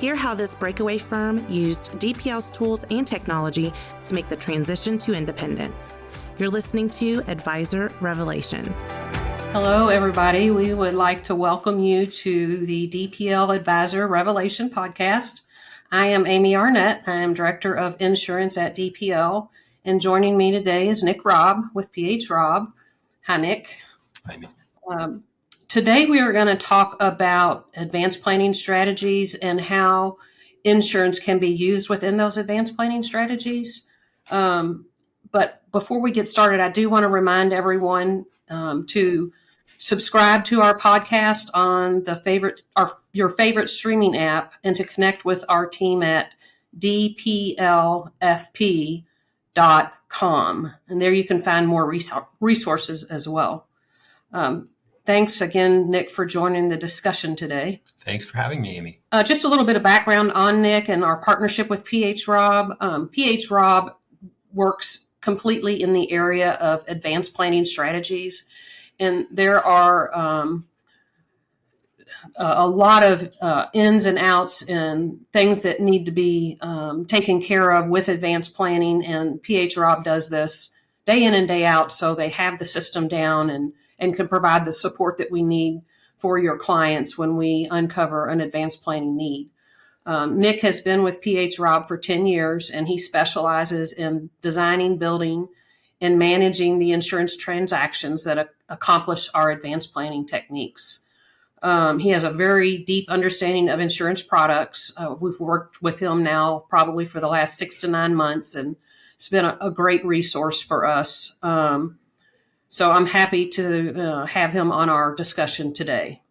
Hear how this breakaway firm used DPL's tools and technology to make the transition to independence. You're listening to Advisor Revelations. Hello, everybody. We would like to welcome you to the DPL Advisor Revelation podcast. I am Amy Arnett. I am Director of Insurance at DPL. And joining me today is Nick Robb with PH Robb. Hi, Nick. Hi, Amy. Today we are going to talk about advanced planning strategies and how insurance can be used within those advanced planning strategies. But before we get started, I do want to remind everyone to subscribe to our podcast on your favorite streaming app and to connect with our team at dplfp.com. And there you can find more resources as well. Thanks again, Nick, for joining the discussion today. Thanks for having me, Amy. Just a little bit of background on Nick and our partnership with PH Robb. PH Robb works completely in the area of advanced planning strategies. And there are a lot of ins and outs and things that need to be taken care of with advanced planning. And PH Robb does this day in and day out. So they have the system down and can provide the support that we need for your clients when we uncover an advanced planning need. Nick has been with PH Robb for 10 years, and he specializes in designing, building, and managing the insurance transactions that accomplish our advanced planning techniques. He has a very deep understanding of insurance products. We've worked with him now probably for the last 6 to 9 months, and it's been a great resource for us. So I'm happy to have him on our discussion today.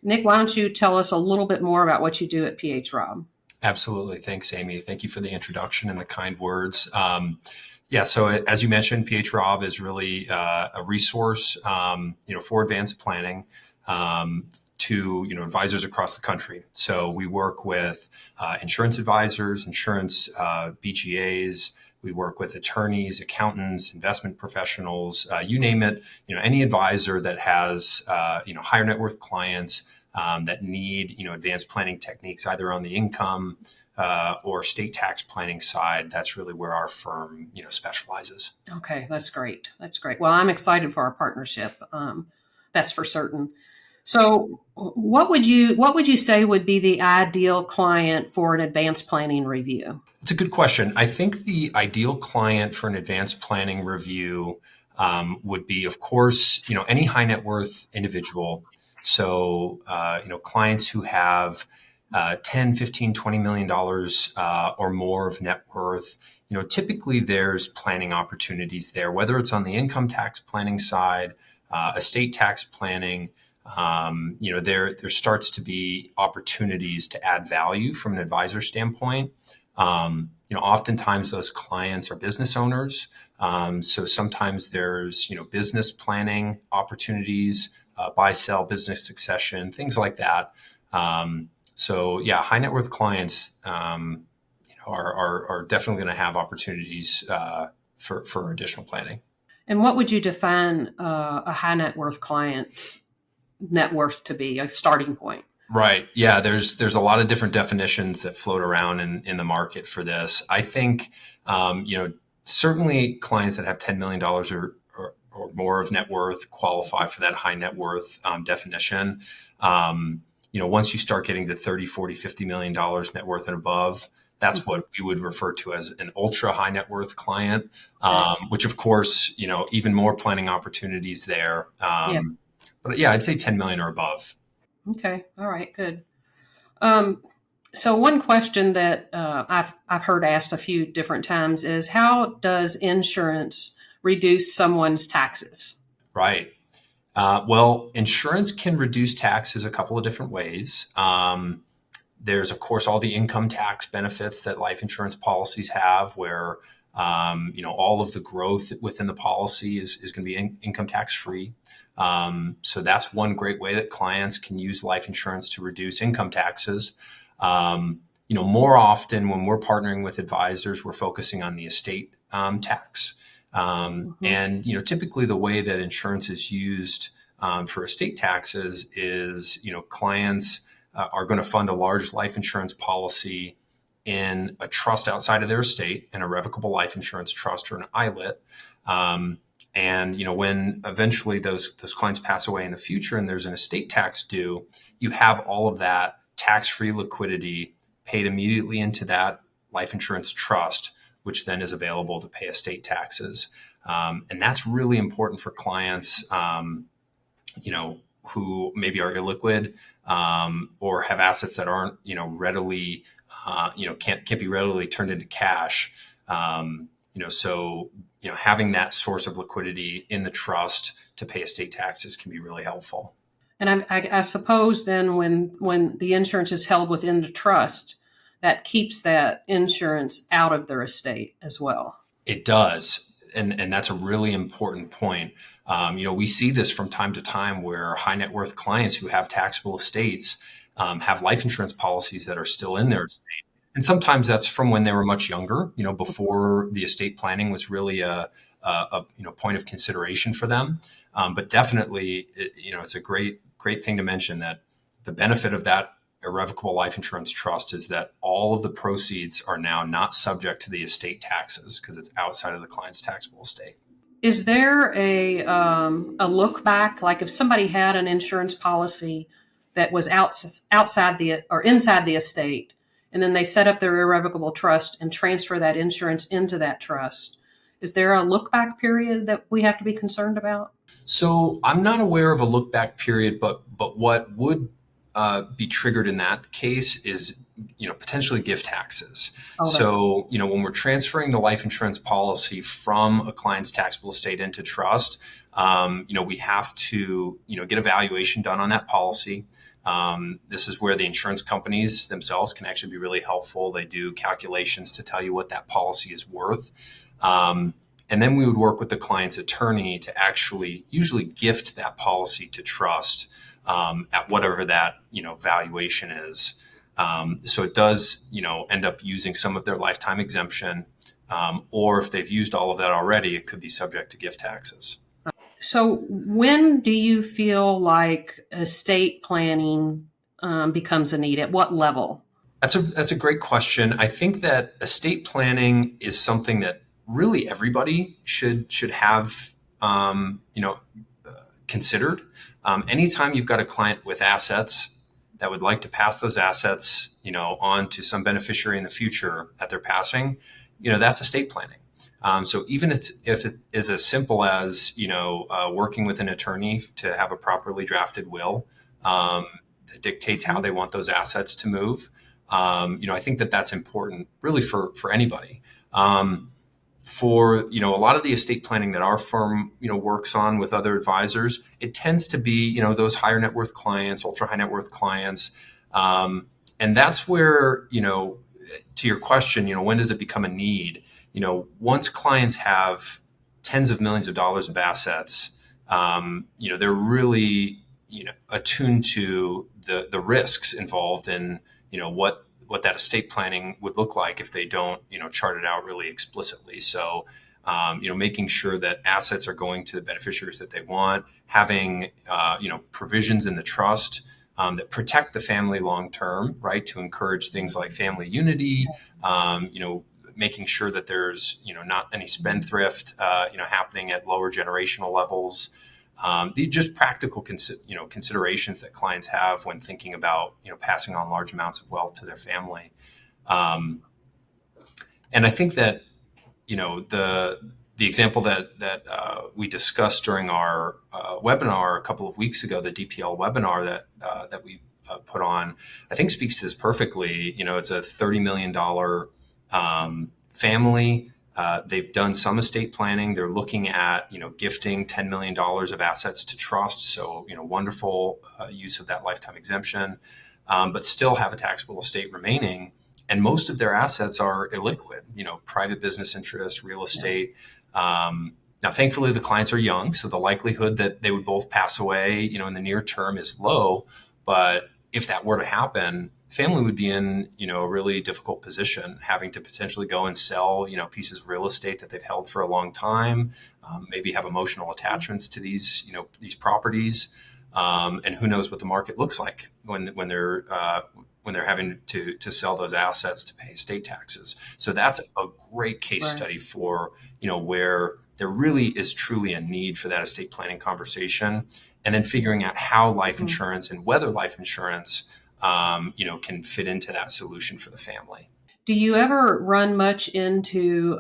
Nick, why don't you tell us a little bit more about what you do at PH Robb? Absolutely. Thanks, Amy. Thank you for the introduction and the kind words. So as you mentioned, PH Robb is really a resource, for advanced planning to advisors across the country. So we work with insurance advisors, insurance BGAs. We work with attorneys, accountants, investment professionals, you name it. Any advisor that has higher net worth clients that need advanced planning techniques, either on the income or state tax planning side. That's really where our firm specializes. Okay, that's great. That's great. Well, I'm excited for our partnership. That's for certain. So, what would you say would be the ideal client for an advanced planning review? It's a good question. I think the ideal client for an advanced planning review would be, of course, any high net worth individual. So, clients who have 10, 15, $20 million or more of net worth. Typically there's planning opportunities there, whether it's on the income tax planning side, estate tax planning. There starts to be opportunities to add value from an advisor standpoint. Oftentimes those clients are business owners. So sometimes there's, business planning opportunities, buy, sell, business succession, things like that. High net worth clients, are definitely going to have opportunities, for additional planning. And what would you define a high net worth client's net worth to be, a starting point? Right. Yeah. There's a lot of different definitions that float around in the market for this. I think, certainly clients that have $10 million or more of net worth qualify for that high net worth definition. Once you start getting to 30, 40, $50 million net worth and above, that's what we would refer to as an ultra high net worth client, which of course, even more planning opportunities there. But I'd say 10 million or above. Okay. All right. Good. So one question that I've heard asked a few different times is, how does insurance reduce someone's taxes? Right. Well, insurance can reduce taxes a couple of different ways. There's, of course, all the income tax benefits that life insurance policies have, where all of the growth within the policy is going to be income tax free. So that's one great way that clients can use life insurance to reduce income taxes. More often when we're partnering with advisors, we're focusing on the estate tax. And typically the way that insurance is used for estate taxes is, clients are going to fund a large life insurance policy in a trust outside of their estate, an irrevocable life insurance trust or an ILIT. And when eventually those clients pass away in the future and there's an estate tax due, you have all of that tax-free liquidity paid immediately into that life insurance trust, which then is available to pay estate taxes. And that's really important for clients, who maybe are illiquid or have assets that aren't, readily, can't be readily turned into cash. So having that source of liquidity in the trust to pay estate taxes can be really helpful. And I suppose then when the insurance is held within the trust, that keeps that insurance out of their estate as well. It does. And that's a really important point. We see this from time to time where high net worth clients who have taxable estates have life insurance policies that are still in their estate. And sometimes that's from when they were much younger, before the estate planning was really a point of consideration for them. But definitely, it's a great thing to mention that the benefit of that irrevocable life insurance trust is that all of the proceeds are now not subject to the estate taxes because it's outside of the client's taxable estate. Is there a look back, like if somebody had an insurance policy that was outside or inside the estate, and then they set up their irrevocable trust and transfer that insurance into that trust? Is there a look back period that we have to be concerned about? So I'm not aware of a look back period, but what would be triggered in that case is, potentially gift taxes. Okay. So, when we're transferring the life insurance policy from a client's taxable estate into trust, we have to, get a valuation done on that policy. This is where the insurance companies themselves can actually be really helpful. They do calculations to tell you what that policy is worth. And then we would work with the client's attorney to actually usually gift that policy to trust at whatever that, valuation is. So it does, end up using some of their lifetime exemption, or if they've used all of that already, it could be subject to gift taxes. So when do you feel like estate planning becomes a need? At what level? That's a great question. I think that estate planning is something that really everybody should have, considered. Anytime you've got a client with assets that would like to pass those assets, on to some beneficiary in the future at their passing, that's estate planning. So even if it is as simple as, working with an attorney to have a properly drafted will that dictates how they want those assets to move, I think that that's important really for anybody. For, a lot of the estate planning that our firm, works on with other advisors, it tends to be, those higher net worth clients, ultra high net worth clients. And that's where, to your question, when does it become a need? Once clients have tens of millions of dollars of assets, they're really, attuned to the risks involved in, what that estate planning would look like if they don't, chart it out really explicitly. So, making sure that assets are going to the beneficiaries that they want, having, provisions in the trust that protect the family long term, right, to encourage things like family unity, making sure that there's, not any spendthrift, happening at lower generational levels. The just practical, considerations that clients have when thinking about, passing on large amounts of wealth to their family. And I think that, the example that we discussed during our webinar a couple of weeks ago, the DPL webinar that we put on, I think speaks to this perfectly. It's a $30 million family. They've done some estate planning. They're looking at, gifting $10 million of assets to trust. So, wonderful use of that lifetime exemption, but still have a taxable estate remaining. And most of their assets are illiquid, private business interests, real estate. Now, thankfully, the clients are young, so the likelihood that they would both pass away, in the near term is low. But if that were to happen, family would be in, a really difficult position, having to potentially go and sell, pieces of real estate that they've held for a long time, maybe have emotional attachments to these properties. And who knows what the market looks like when they're having to sell those assets to pay estate taxes. So that's a great case study for, where there really is truly a need for that estate planning conversation, and then figuring out how life insurance and whether life insurance, can fit into that solution for the family. Do you ever run much into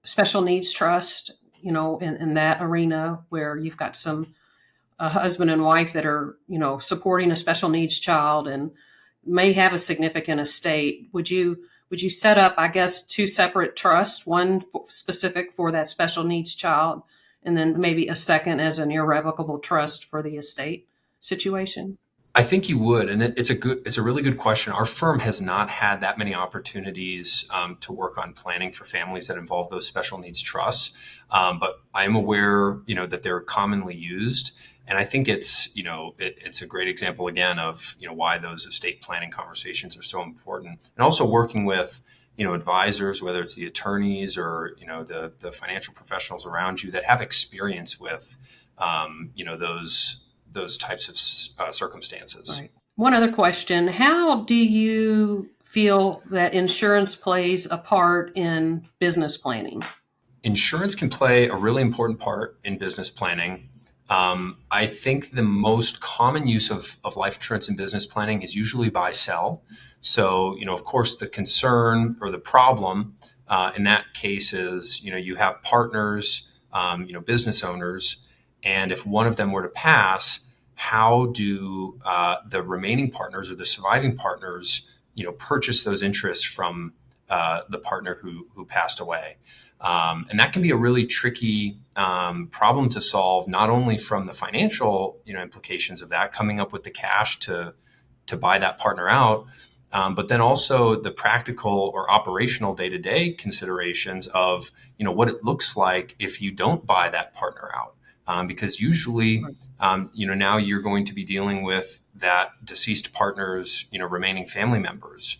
special needs trust, in that arena where you've got a husband and wife that are, supporting a special needs child and may have a significant estate? Would you set up, I guess, two separate trusts, one specific for that special needs child, and then maybe a second as an irrevocable trust for the estate situation? I think you would, and it's a really good question. Our firm has not had that many opportunities to work on planning for families that involve those special needs trusts, but I am aware, that they're commonly used, and I think it's a great example again of why those estate planning conversations are so important, and also working with advisors, whether it's the attorneys or the financial professionals around you that have experience with those types of circumstances. Right. One other question. How do you feel that insurance plays a part in business planning? Insurance can play a really important part in business planning. I think the most common use of life insurance in business planning is usually buy sell. So, of course, the concern or the problem in that case is, you have partners, business owners, and if one of them were to pass, how do the remaining partners or the surviving partners, purchase those interests from the partner who passed away? And that can be a really tricky problem to solve, not only from the financial, implications of that, coming up with the cash to buy that partner out, but then also the practical or operational day-to-day considerations of, what it looks like if you don't buy that partner out. Because usually, now you're going to be dealing with that deceased partner's, remaining family members,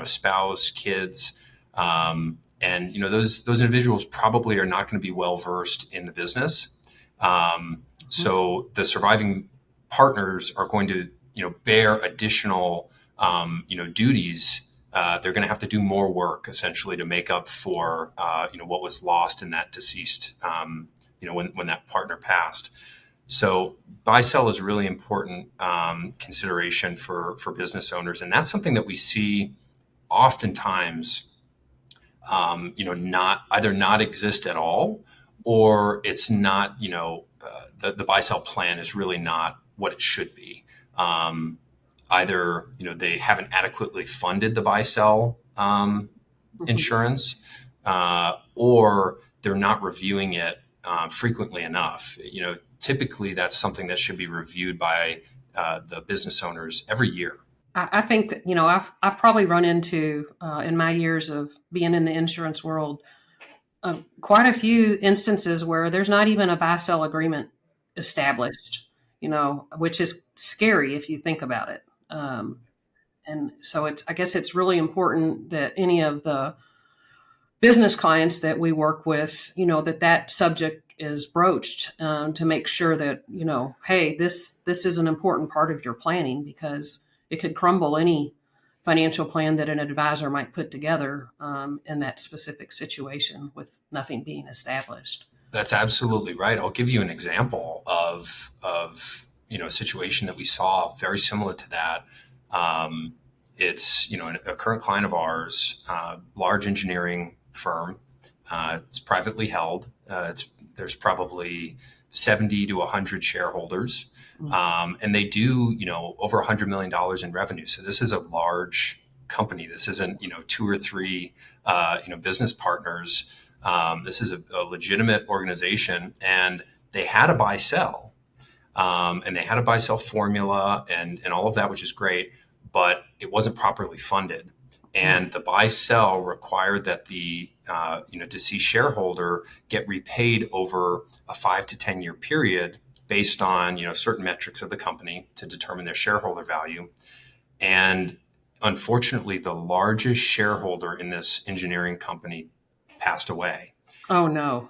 spouse, kids, and those individuals probably are not going to be well versed in the business. So the surviving partners are going to, bear additional, duties. They're going to have to do more work essentially to make up for, what was lost in that deceased. When that partner passed. So buy sell is really important consideration for business owners. And that's something that we see oftentimes, not exist at all, or it's not, the buy sell plan is really not what it should be. Either, they haven't adequately funded the buy sell insurance, or they're not reviewing it frequently enough. Typically that's something that should be reviewed by the business owners every year. I think that, I've probably run into, in my years of being in the insurance world, quite a few instances where there's not even a buy-sell agreement established, which is scary if you think about it. And so I guess it's really important that any of the business clients that we work with, that subject is broached to make sure that, hey, this is an important part of your planning, because it could crumble any financial plan that an advisor might put together in that specific situation with nothing being established. That's absolutely right. I'll give you an example of a situation that we saw very similar to that. It's a current client of ours, large engineering firm. It's privately held. There's probably 70 to 100 shareholders, and they do over $100 million in revenue. So this is a large company. This isn't two or three business partners. This is a legitimate organization, and they had a buy sell, and they had a buy sell formula and all of that, which is great, but it wasn't properly funded. And the buy sell required that the deceased shareholder get repaid over a 5 to 10 year period based on certain metrics of the company to determine their shareholder value. And unfortunately, the largest shareholder in this engineering company passed away. Oh no!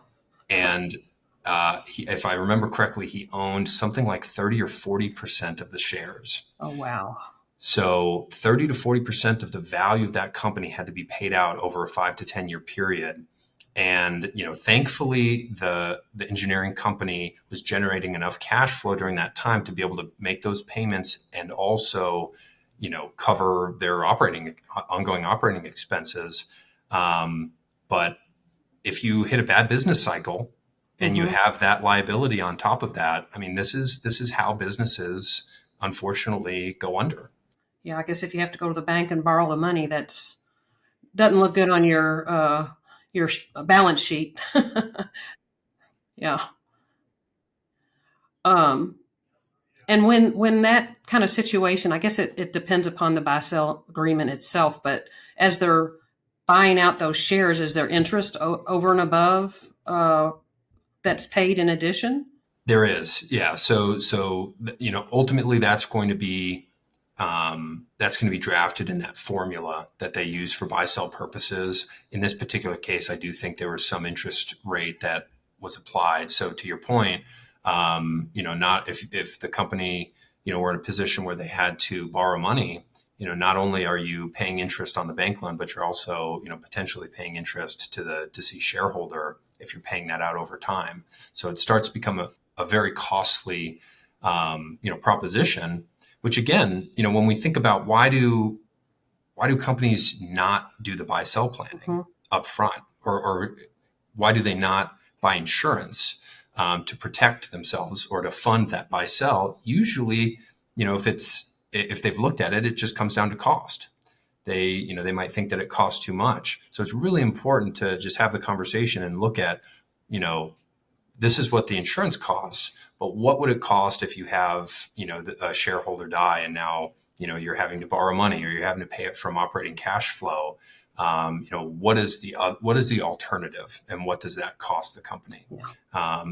And if I remember correctly, he owned something like 30 or 40% of the shares. Oh, wow. So 30 to 40% of the value of that company had to be paid out over a 5 to 10 year period. And, thankfully the engineering company was generating enough cash flow during that time to be able to make those payments and also, cover their ongoing operating expenses. But if you hit a bad business cycle and you have that liability on top of that, I mean, this is how businesses unfortunately go under. Yeah, I guess if you have to go to the bank and borrow the money, that's doesn't look good on your balance sheet. Yeah. Um, and when that kind of situation, I guess it depends upon the buy sell agreement itself. But as they're buying out those shares, is there interest over and above that's paid in addition? There is, yeah. So ultimately that's going to be drafted in that formula that they use for buy sell purposes. In this particular case, I do think there was some interest rate that was applied. So to your point, not if the company were in a position where they had to borrow money, not only are you paying interest on the bank loan, but you're also potentially paying interest to the deceased shareholder if you're paying that out over time. So it starts to become a very costly proposition. Which again, when we think about why do companies not do the buy sell planning up front, or why do they not buy insurance to protect themselves or to fund that buy sell? Usually, if they've looked at it, it just comes down to cost. They might think that it costs too much. So it's really important to just have the conversation and look at, this is what the insurance costs, but what would it cost if you have, a shareholder die and now, you're having to borrow money or you're having to pay it from operating cash flow? What is the alternative and what does that cost the company? Yeah.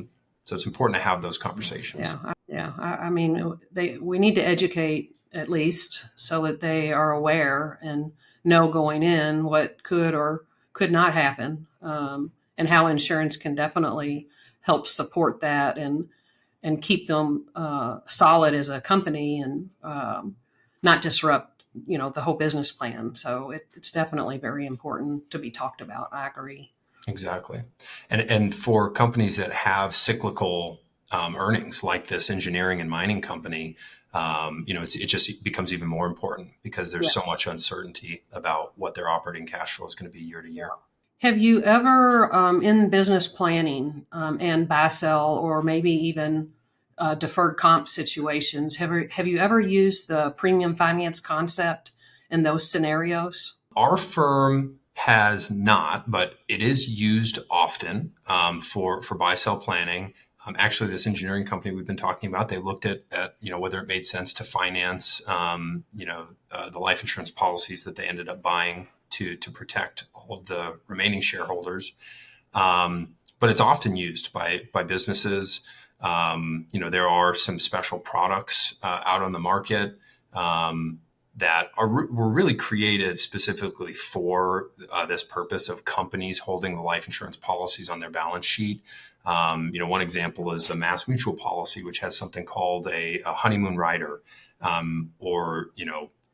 So it's important to have those conversations. Yeah. I mean, we need to educate at least so that they are aware and know going in what could or could not happen, and how insurance can definitely help support that and keep them solid as a company and not disrupt the whole business plan. So it's definitely very important to be talked about. I agree. Exactly. And for companies that have cyclical earnings like this engineering and mining company, it just becomes even more important because there's so much uncertainty about what their operating cash flow is going to be year to year. Have you ever, in business planning and buy sell, or maybe even deferred comp situations, have you ever used the premium finance concept in those scenarios? Our firm has not, but it is used often for buy sell planning. Actually, this engineering company we've been talking about, they looked at whether it made sense to finance the life insurance policies that they ended up buying to protect all of the remaining shareholders. But it's often used by businesses. There are some special products out on the market that were really created specifically for this purpose of companies holding the life insurance policies on their balance sheet. One example is a Mass Mutual policy, which has something called a honeymoon rider, or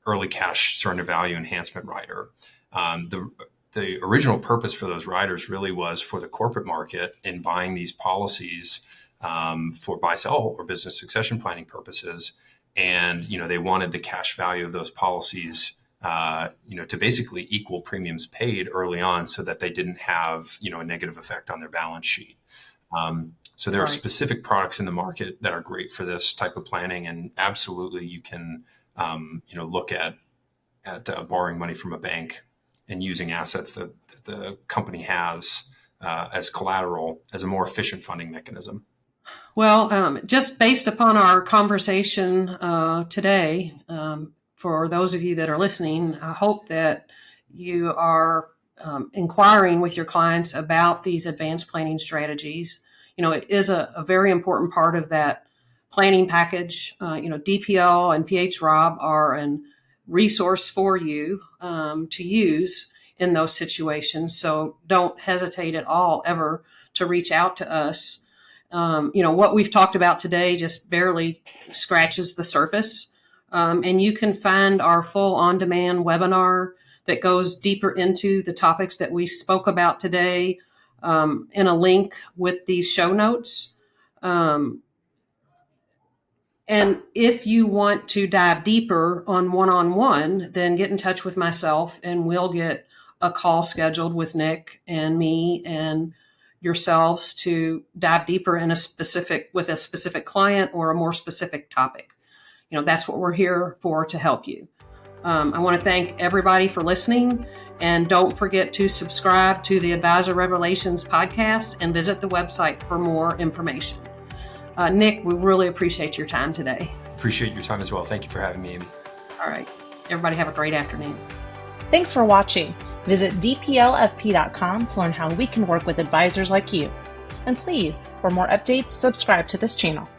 early cash surrender value enhancement rider. The original purpose for those riders really was for the corporate market in buying these policies for buy sell or business succession planning purposes. And, they wanted the cash value of those policies, to basically equal premiums paid early on so that they didn't have, a negative effect on their balance sheet. So there are specific products in the market that are great for this type of planning. And absolutely you can, look at borrowing money from a bank and using assets that the company has as collateral as a more efficient funding mechanism. Well, just based upon our conversation today, for those of you that are listening, I hope that you are inquiring with your clients about these advanced planning strategies. It is a very important part of that planning package. DPL and PH Robb are a resource for you to use in those situations. So don't hesitate at all ever to reach out to us. What we've talked about today just barely scratches the surface. And you can find our full on-demand webinar that goes deeper into the topics that we spoke about today in a link with these show notes. And if you want to dive deeper on one-on-one, then get in touch with myself and we'll get a call scheduled with Nick and me and yourselves to dive deeper in with a specific client or a more specific topic. That's what we're here for, to help you. I want to thank everybody for listening, and don't forget to subscribe to the Advisor Revelations podcast and visit the website for more information. Nick, we really appreciate your time today. Appreciate your time as well. Thank you for having me, Amy. All right. Everybody have a great afternoon. Thanks for watching. Visit dplfp.com to learn how we can work with advisors like you. And please, for more updates, subscribe to this channel.